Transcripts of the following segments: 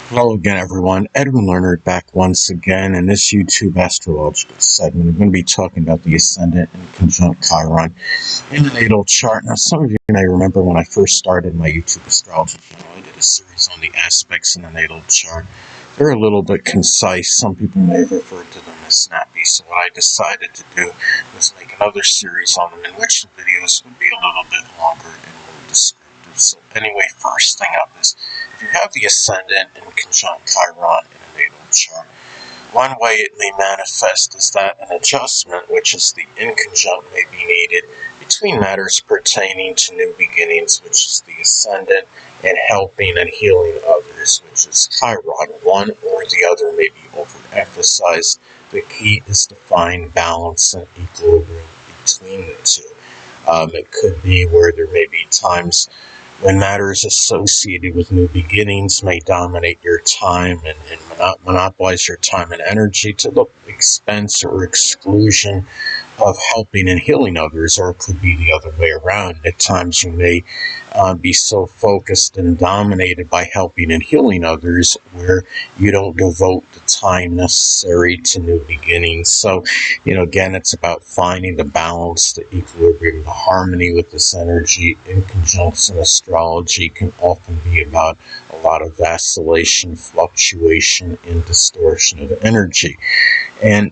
Hello again, everyone. Edwin Leonard back once again in this YouTube astrological segment. I'm going to be talking about the Ascendant and Conjunct Chiron in the natal chart. Now, some of you may remember when I first started my YouTube astrology channel, I did a series on the aspects in the natal chart. They're a little bit concise. Some people may have referred to them as snappy. So what I decided to do was make another series on them in which the videos would be a little bit longer and more descriptive. So anyway, first thing up is, if you have the Ascendant and Conjunct Chiron in a natal chart, one way it may manifest is that an adjustment, which is the Inconjunct, may be needed between matters pertaining to new beginnings, which is the Ascendant, and helping and healing others, which is Chiron. One or the other may be overemphasized. The key is to find balance and equilibrium between the two. It could be where there may be times when matters associated with new beginnings may dominate your time and monopolize your time and energy to the expense or exclusion of helping and healing others, or it could be the other way around. At times you may be so focused and dominated by helping and healing others where you don't devote the time necessary to new beginnings. So, again, it's about finding the balance, the equilibrium, the harmony with this energy. Inconjuncts in astrology can often be about a lot of vacillation, fluctuation, and distortion of energy. And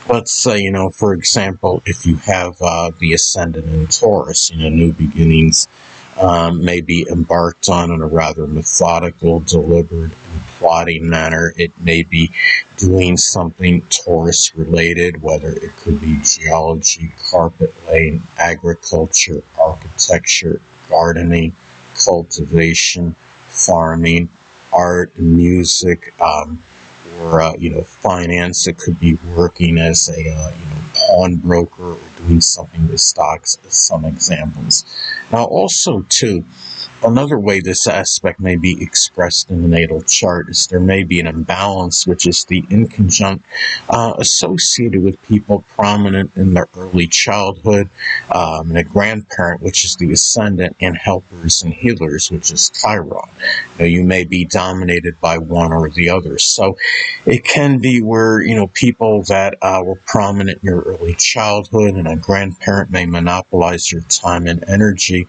let's say, for example, if you have the Ascendant in Taurus, new beginnings may be embarked on in a rather methodical, deliberate, and plotting manner. It may be doing something Taurus-related, whether it could be geology, carpet laying, agriculture, architecture, gardening, cultivation, farming, art, music, or finance. It could be working as a pawnbroker or doing something with stocks, as some examples. Now, also too, another way this aspect may be expressed in the natal chart is there may be an imbalance, which is the Inconjunct associated with people prominent in their early childhood, and a grandparent, which is the Ascendant, and helpers and healers, which is Chiron. You may be dominated by one or the other. So it can be where, people that were prominent in your early childhood and a grandparent may monopolize your time and energy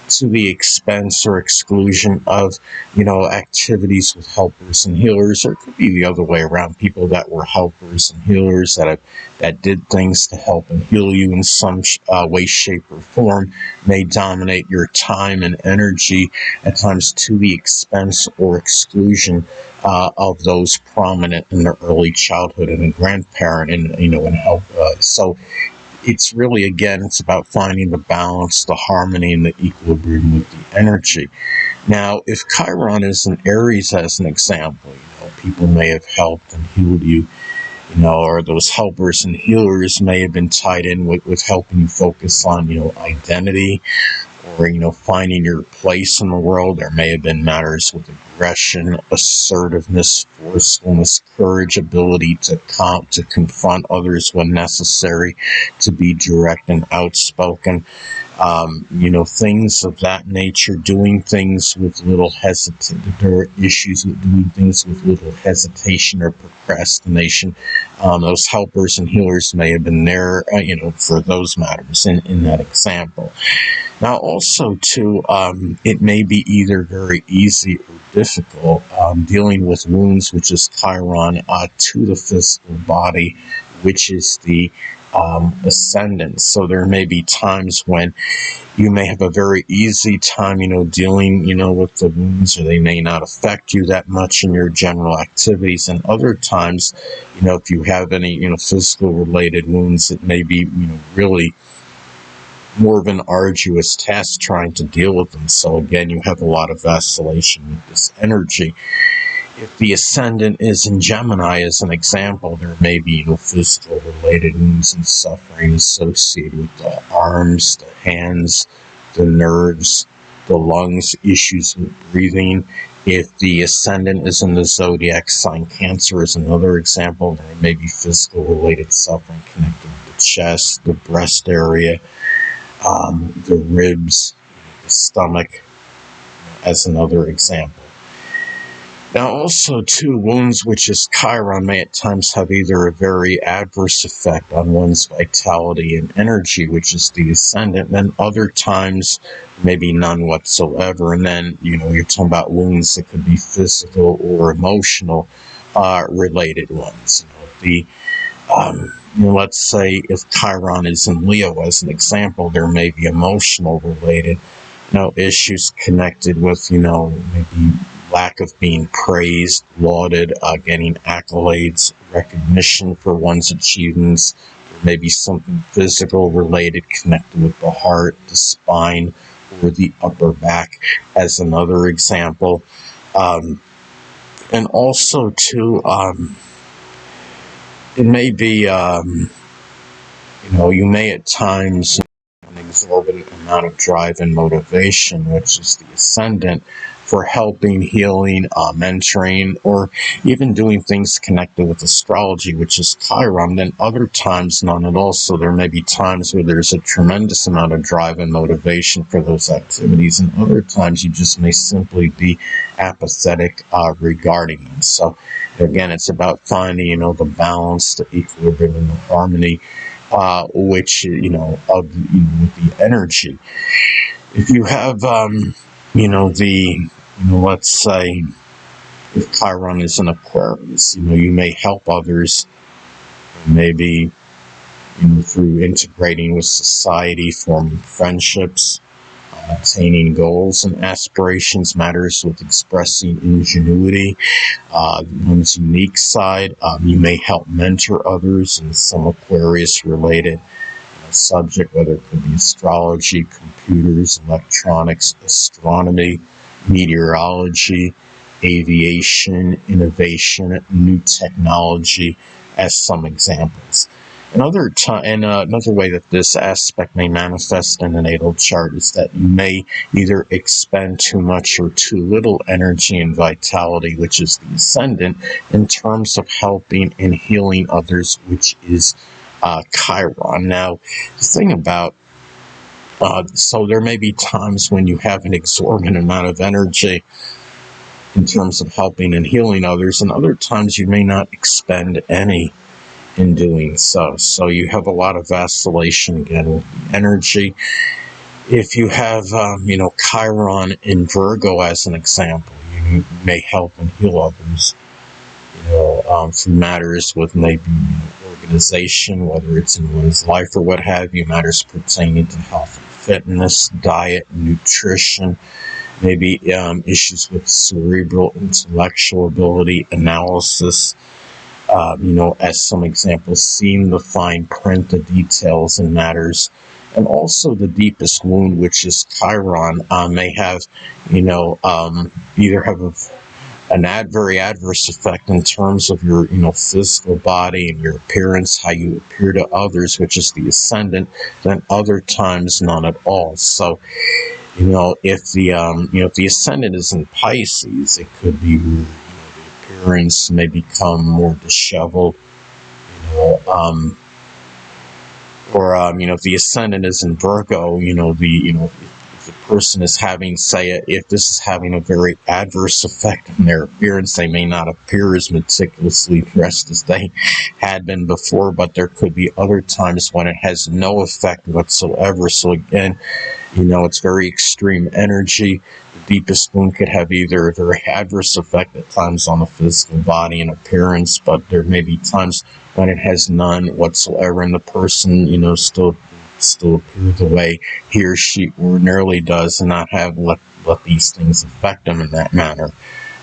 to the expense or exclusion of, activities with helpers and healers. Or it could be the other way around. People that were helpers and healers that did things to help and heal you in some way, shape, or form may dominate your time and energy, at times to the expense or exclusion of those prominent in their early childhood and a grandparent and help. So it's really, again, it's about finding the balance, the harmony, and the equilibrium with the energy. Now, if Chiron is in Aries, as an example, people may have helped and healed you, or those helpers and healers may have been tied in with helping you focus on, identity, or, finding your place in the world. There may have been matters with aggression, assertiveness, forcefulness, courage, ability to confront others when necessary, to be direct and outspoken. Things of that nature, doing things with little hesitation, or issues with doing things with little hesitation or procrastination. Those helpers and healers may have been there, for those matters in that example. Now, also, too, it may be either very easy or difficult dealing with wounds, which is Chiron, to the physical body, which is the Ascendant. So there may be times when you may have a very easy time, dealing, with the wounds, or they may not affect you that much in your general activities. And other times, if you have any, physical related wounds, it may be, really more of an arduous task trying to deal with them. So again, you have a lot of vacillation with this energy. If the Ascendant is in Gemini, as an example, there may be physical related wounds and suffering associated with the arms, the hands, the nerves, the lungs, issues with breathing. If the Ascendant is in the zodiac sign Cancer, is another example, there may be physical related suffering connected with the chest, the breast area, the ribs, the stomach, as another example. Now, also, too, wounds, which is Chiron, may at times have either a very adverse effect on one's vitality and energy, which is the Ascendant, and then other times, maybe none whatsoever. And then, you're talking about wounds that could be physical or emotional related ones. Let's say if Chiron is in Leo, as an example, there may be emotional related, issues connected with, maybe lack of being praised, lauded, getting accolades, recognition for one's achievements. There may be something physical related connected with the heart, the spine, or the upper back, as another example. And also, too, it may be, you may at times an exorbitant amount of drive and motivation, which is the Ascendant, for helping, healing, mentoring, or even doing things connected with astrology, which is Chiron. Then other times, none at all. So there may be times where there's a tremendous amount of drive and motivation for those activities, and other times you just may simply be apathetic regarding them. So again, it's about finding, the balance, the equilibrium, and the harmony, which, with the energy. If you have, let's say, if Chiron is in Aquarius, you may help others, maybe, through integrating with society, forming friendships, attaining goals and aspirations, matters with expressing ingenuity, one's unique side. You may help mentor others in some Aquarius-related subject, whether it could be astrology, computers, electronics, astronomy, meteorology, aviation, innovation, new technology, as some examples. Another way that this aspect may manifest in the natal chart is that you may either expend too much or too little energy and vitality, which is the Ascendant, in terms of helping and healing others, which is Chiron. Now, the thing about so there may be times when you have an exorbitant amount of energy in terms of helping and healing others, and other times you may not expend any in doing so. So you have a lot of vacillation again with the energy. If you have, Chiron in Virgo as an example, you may help and heal others, through matters with maybe organization, whether it's in one's life or what have you, matters pertaining to health and fitness, diet, nutrition, maybe issues with cerebral, intellectual ability, analysis, as some examples, seeing the fine print, the details and matters. And also the deepest wound, which is Chiron, may have, either have an very adverse effect in terms of your, physical body and your appearance, how you appear to others, which is the Ascendant, then other times none at all. So, if the Ascendant is in Pisces, it could be, the appearance may become more disheveled, or if the Ascendant is in Virgo, if the person is having, if this is having a very adverse effect on their appearance, they may not appear as meticulously dressed as they had been before, but there could be other times when it has no effect whatsoever. So again, it's very extreme energy. The deepest wound could have either a very adverse effect at times on the physical body and appearance, but there may be times when it has none whatsoever, and the person, still appear the way he or she ordinarily does, and not have let these things affect them in that manner.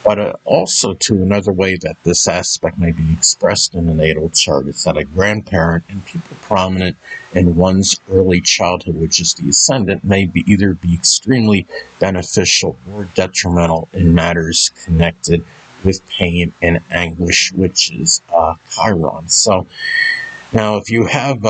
But also, too, another way that this aspect may be expressed in the natal chart is that a grandparent and people prominent in one's early childhood, which is the Ascendant, may either be extremely beneficial or detrimental in matters connected with pain and anguish, which is Chiron. So now, if you have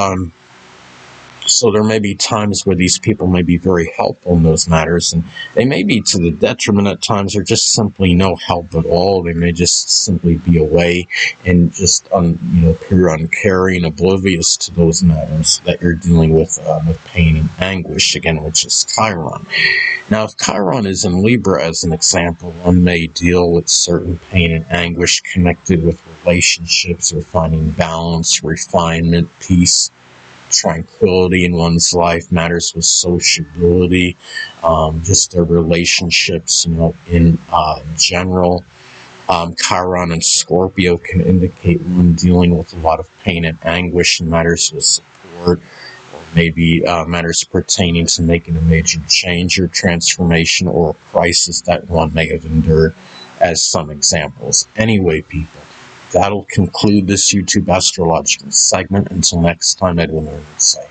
So there may be times where these people may be very helpful in those matters, and they may be to the detriment at times, or just simply no help at all. They may just simply be away and just appear uncaring, oblivious to those matters that you're dealing with pain and anguish, again, which is Chiron. Now, if Chiron is in Libra, as an example, one may deal with certain pain and anguish connected with relationships or finding balance, refinement, peace, tranquility in one's life, matters with sociability, just their relationships, in general. Chiron and Scorpio can indicate one dealing with a lot of pain and anguish and matters with support, or maybe matters pertaining to making a major change or transformation or a crisis that one may have endured, as some examples. Anyway, people, that'll conclude this YouTube astrological segment. Until next time, Edwin Leonard saying.